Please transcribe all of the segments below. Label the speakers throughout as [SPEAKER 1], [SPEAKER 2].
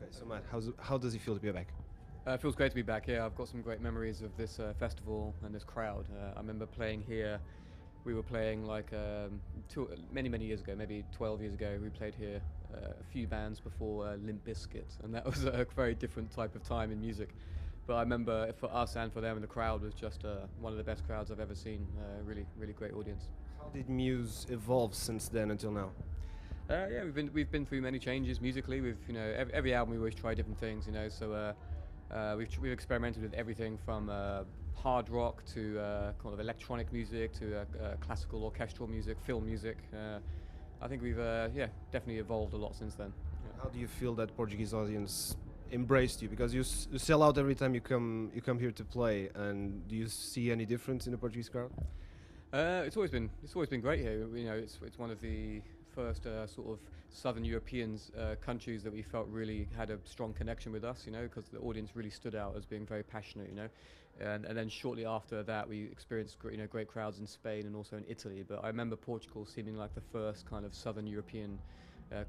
[SPEAKER 1] Okay, so Matt, how does it feel to be back?
[SPEAKER 2] It feels great to be back here. I've got some great memories of this festival and this crowd. I remember playing here. We were playing like many years ago, maybe 12 years ago. We played here a few bands before Limp Bizkit, and that was a very different type of time in music. But I remember for us and for them, and the crowd was just one of the best crowds I've ever seen. Really great audience.
[SPEAKER 1] How did Muse evolve since then until now?
[SPEAKER 2] Yeah, we've been through many changes musically. We've every album we always try different things. So we've experimented with everything from hard rock to kind of electronic music to classical orchestral music, film music. I think we've definitely evolved a lot since then. Yeah.
[SPEAKER 1] How do you feel that Portuguese audience embraced you? Because you sell out every time you come here to play, and do you see any difference in the Portuguese crowd?
[SPEAKER 2] It's always been great here. It's one of the first sort of Southern European countries that we felt really had a strong connection with us. Because the audience really stood out as being very passionate. And then shortly after that, we experienced great crowds in Spain and also in Italy. But I remember Portugal seeming like the first kind of Southern European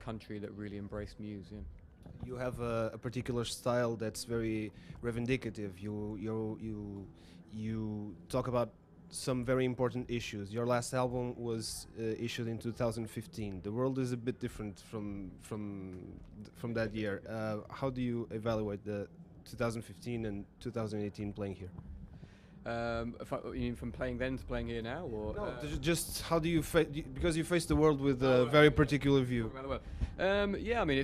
[SPEAKER 2] country that really embraced Muse. Yeah.
[SPEAKER 1] You have a particular style that's very reivindicative. You talk about some very important issues. Your last album was issued in 2015. The world is a bit different from that year. How do you evaluate the 2015 and 2018 playing here?
[SPEAKER 2] You mean from playing then to playing here now, or
[SPEAKER 1] no? Just how do you because you face the world with a very particular view.
[SPEAKER 2] Yeah, I mean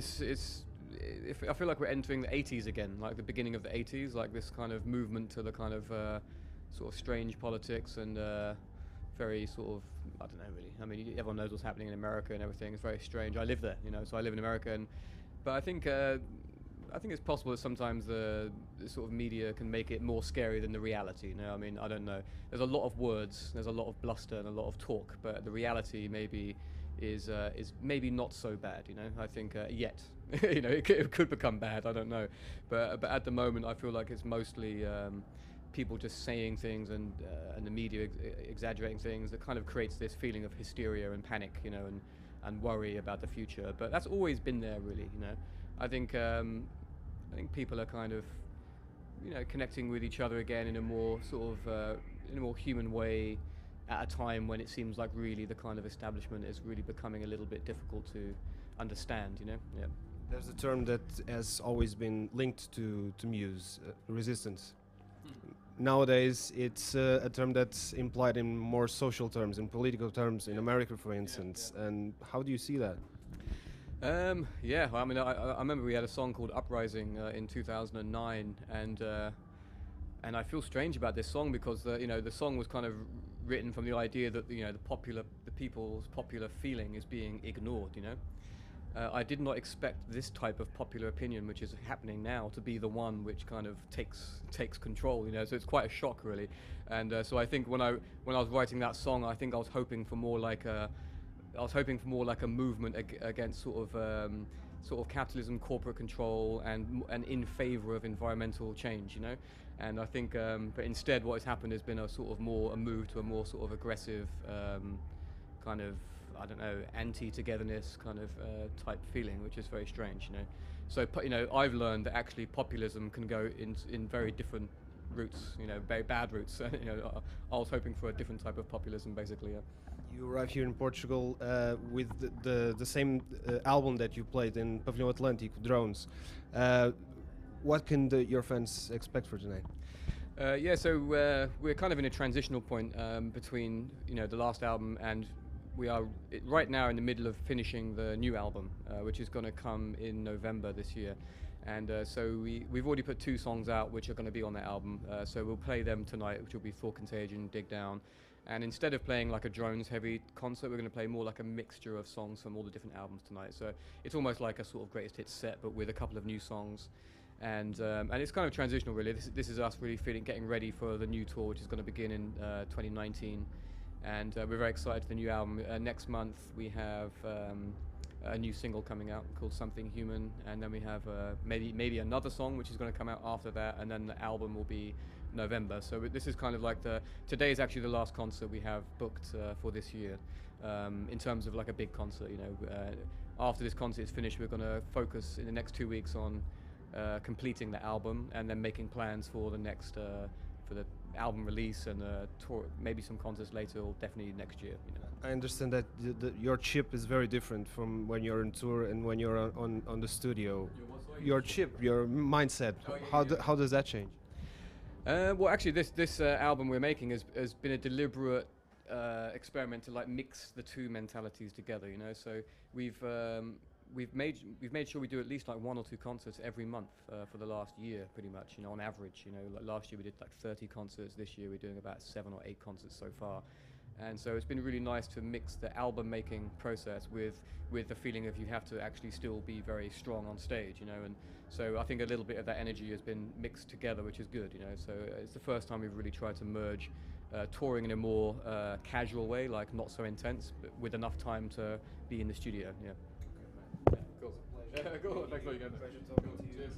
[SPEAKER 2] I feel like we're entering the 80s again, like the beginning of the 80s, like this kind of movement to the kind of sort of strange politics and very sort of, I don't know really. I mean, everyone knows what's happening in America and everything. It's very strange. I live there, so I live in America, but I think it's possible that sometimes the sort of media can make it more scary than the reality. I mean, I don't know. There's a lot of words, there's a lot of bluster and a lot of talk, but the reality maybe is maybe not so bad. I think yet, it could become bad. I don't know, but at the moment, I feel like it's mostly people just saying things and the media exaggerating things that kind of creates this feeling of hysteria and panic, and worry about the future. But that's always been there, really. I think people are kind of connecting with each other again in a more sort of in a more human way at a time when it seems like really the kind of establishment is really becoming a little bit difficult to understand. Yeah.
[SPEAKER 1] There's a term that has always been linked to Muse, resistance. Nowadays, it's a term that's implied in more social terms, in political terms, in America, for instance.
[SPEAKER 2] Yeah.
[SPEAKER 1] And how do you see that?
[SPEAKER 2] Yeah, I mean, I remember we had a song called "Uprising" in 2009, and I feel strange about this song because the song was kind of written from the idea that the people's popular feeling is being ignored. I did not expect this type of popular opinion, which is happening now, to be the one which kind of takes control. So it's quite a shock, really. And so I think when I was writing that song, I think I was hoping for more like a movement against sort of capitalism, corporate control, and in favor of environmental change. And I think, but instead, what has happened has been a move to a more sort of aggressive kind of, I don't know, anti-togetherness kind of type feeling, which is very strange. So I've learned that actually populism can go in very different routes. Very bad routes. I was hoping for a different type of populism, basically. Yeah.
[SPEAKER 1] You arrived here in Portugal with the same album that you played in Pavilhão Atlântico, Drones. What can your fans expect for tonight?
[SPEAKER 2] So we're kind of in a transitional point between the last album, and we are right now in the middle of finishing the new album, which is going to come in November this year. And so we've already put 2 songs out which are going to be on that album. So we'll play them tonight, which will be For Contagion, Dig Down. And instead of playing like a drones-heavy concert, we're going to play more like a mixture of songs from all the different albums tonight. So it's almost like a sort of greatest hits set, but with a couple of new songs. And it's kind of transitional, really. This is us really getting ready for the new tour, which is going to begin in 2019. And we're very excited for the new album. Next month we have a new single coming out called Something Human, and then we have maybe another song which is going to come out after that, and then the album will be November. So this is kind of like today is actually the last concert we have booked for this year, in terms of like a big concert. After this concert is finished, we're going to focus in the next 2 weeks on completing the album, and then making plans for the next for the album release and tour, maybe some concerts later, or definitely next year. You know.
[SPEAKER 1] I understand that your chip is very different from when you're on tour and when you're on the studio. Your chip, your mindset. How does that change?
[SPEAKER 2] Well, actually, this album we're making has been a deliberate experiment to like mix the two mentalities together. You know, so we've made sure we do at least like 1 or 2 concerts every month for the last year, pretty much. You know, on average. You know, like last year we did like 30 concerts. This year we're doing about 7 or 8 concerts so far. And so it's been really nice to mix the album making process with the feeling of you have to actually still be very strong on stage, you know. And so I think a little bit of that energy has been mixed together, which is good, you know. So it's the first time we've really tried to merge touring in a more casual way, like not so intense, but with enough time to be in the studio. Yeah.
[SPEAKER 1] Okay, man.
[SPEAKER 2] Yeah, cool.
[SPEAKER 1] Pleasure.
[SPEAKER 2] Cool. Thanks a lot, you guys.
[SPEAKER 1] Pleasure talking to you.
[SPEAKER 2] Cheers.